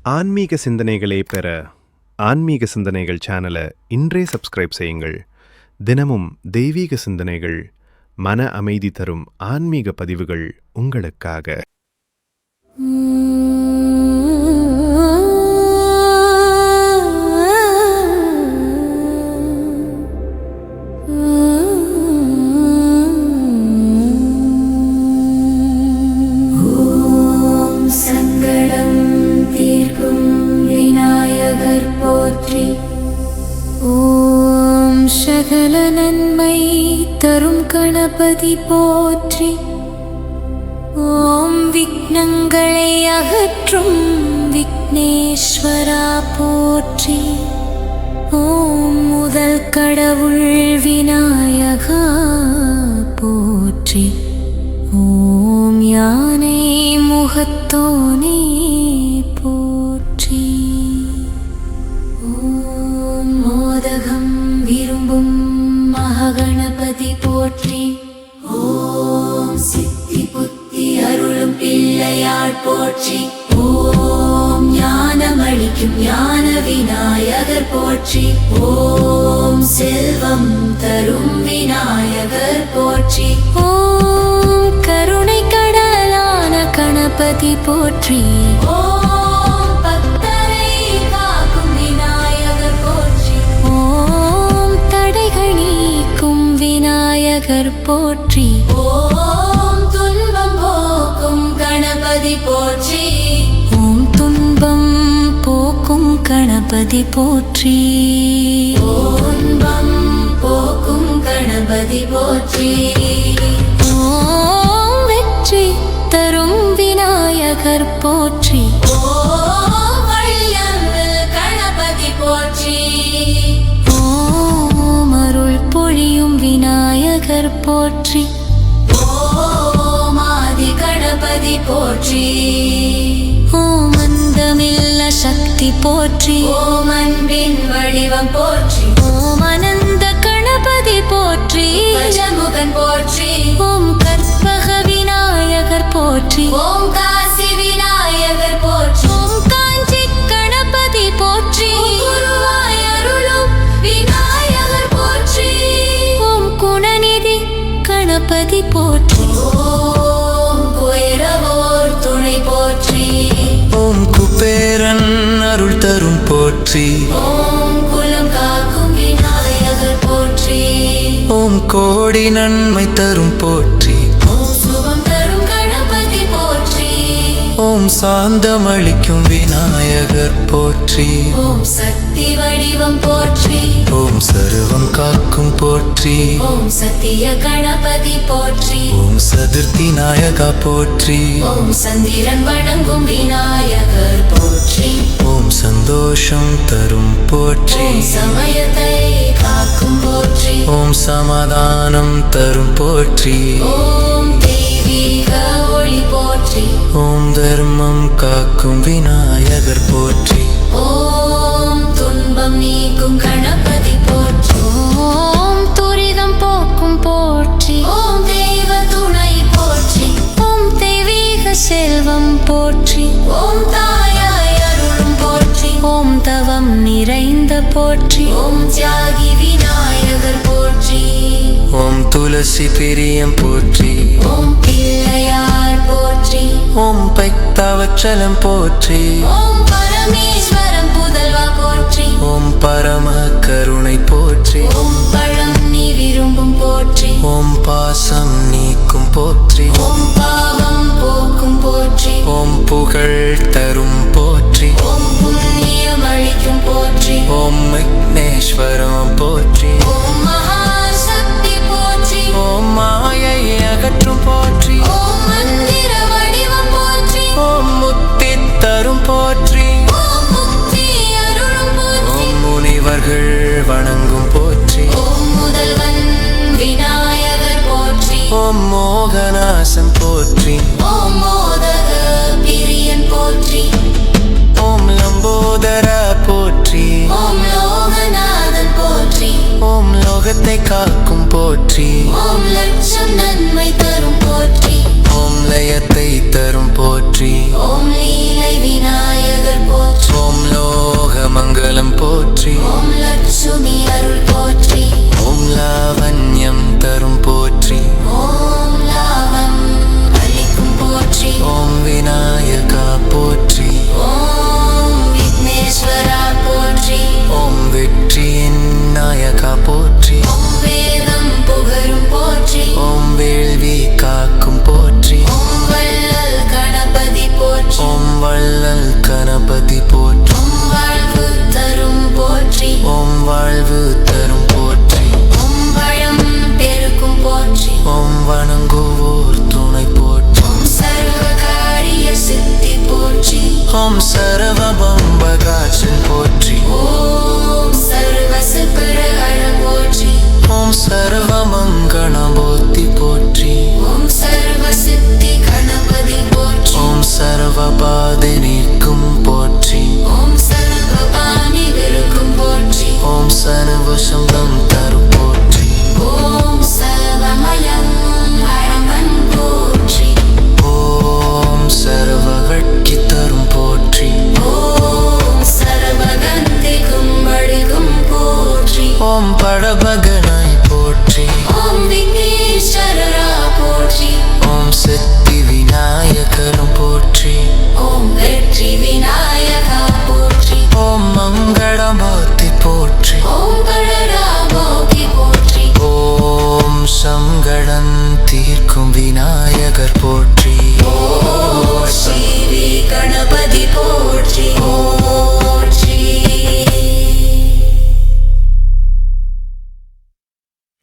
ஆன்மீக சிந்தனைகளை பெற ஆன்மீக சிந்தனைகள் சேனலை இன்றே சப்ஸ்கிரைப் செய்யுங்கள். தினமும் தெய்வீக சிந்தனைகள், மன அமைதி தரும் ஆன்மீக பதிவுகள் உங்களுக்காக. ஓம் சகல நன்மை தரும் கணபதி போற்றி. ஓம் விக்னங்களை அகற்றும் விக்னேஸ்வரா போற்றி. ஓம் முதல் கடவுள் விநாயகா போற்றி. ஓம் யானை முகத்தோனே போற்றி. ஓம் மோதகம் விரும்பும் மகாகணபதி போற்றி. ஓம் சித்தி புத்தி அருளும் பிள்ளையார் போற்றி. ஓம் ஞானமளிக்கும் ஞான விநாயகர் போற்றி. ஓம் செல்வம் தரும் விநாயகர் போற்றி. ஓம் கருணை கடலான கணபதி போற்றி. ஓம் பக்தரை காக்கும் விநாயகர் போற்றி. ஓம் தடைகள் நீக்கும் விநாயகர் போற்றி. ஓம் துன்பம் போக்கும் கணபதி போற்றி. ஓம் துன்பம் போக்கும் கணபதி போற்றி. துன்பம் போக்கும் கணபதி போற்றி. ஓம் வெற்றி தரும் விநாயகர் போற்றி. ஓம் வழியருள் கணபதி போற்றி. ஓம் அருள் பொழியும் விநாயகர் போற்றி. ஓம் ஆதி கணபதி போற்றி. ஓம் அந்தமில்ல சக்தி போற்றி. ஓம் அன்பின் வடிவம் போற்றி. ஓம் அனந்த கணபதி போற்றி. கஜமுகன் போற்றி. ஓம் கற்பக விநாயகர் போற்றி. ஓம் காசி விநாயகர் போற்றி. ஓம் காஞ்சி கணபதி போற்றி. குருவாய் அருளும் விநாயகர் போற்றி. ஓம் குணநிதி கணபதி போற்றி. ஓம் குயரவோர் துணை போற்றி. ஓம் குபேரன் அருள் தரும் போற்றி. ஓம் குலம் காக்கும் விநாயகர் போற்றி. ஓம் கோடி நன்மை தரும் போற்றி. ஓம் சுபம் தரும் கணபதி போற்றி. ஓம் சாந்தமளிக்கும் விநாயகர் போற்றி. ஓம் சக்தி வடிவம் போற்றி. ஓம் சர்வம் காக்கும் போற்றி. ஓம் சத்திய கணபதி போற்றி. ஓம் சதுர்த்தி நாயகா போற்றி. ஓம் சந்திரன் வணங்கும் விநாயகர் போற்றி. ஓம் சந்தோஷம் தரும் போற்றி. ஓம் சமயத்தை காக்கும் போற்றி. ஓம் சமாதானம் தரும் போற்றி. ஓம் தெய்வீக ஒளி போற்றி. ஓம் தர்மம் காக்கும் விநாயகர் போற்றி. ஓம் துன்பம் நீக்கும் கணபதி போற்றி. ஓம் துரிதம் போக்கும் போற்றி. ஓம் தெய்வ துணை போற்றி. ஓம் தெய்வீக செல்வம் போற்றி. ஓம் தாயாய் அருளும் போற்றி. ஓம் தவம் நிறைந்த போற்றி. ஓம் தியாகி விநாயகர் போற்றி. ஓம் துளசி பிரியம் போற்றி. ஓம் பிள்ளையார் போற்றி. ஓம் பக்தவச்சலம் போற்றி. ஓம் பரமேஸ்வரம் புதல்வா போற்றி. ஓம் பரம கருணை போற்றி. ஓம் பழம் நீ விரும்பும் போற்றி. ஓம் பாசம் நீக்கும் போற்றி. ஓம் பாவம் போக்கும் போற்றி. ஓம் புகழ் தரும் போற்றி. ஓம் புண்ணியம் அளிக்கும் போற்றி. ஓம் விக்னேஸ்வரம் போற்றி. ஓம் மகாசக்தி போற்றி. ஓம் மாயை அகற்றும் போற்றி. ஓம் மந்திர வடிவம் போற்றி. ஓம் முத்தி தரும் போற்றி. தீர்க்கும் விநாயகர் போற்றி. ஓ ஸ்ரீ கணபதி போற்றி. ஓ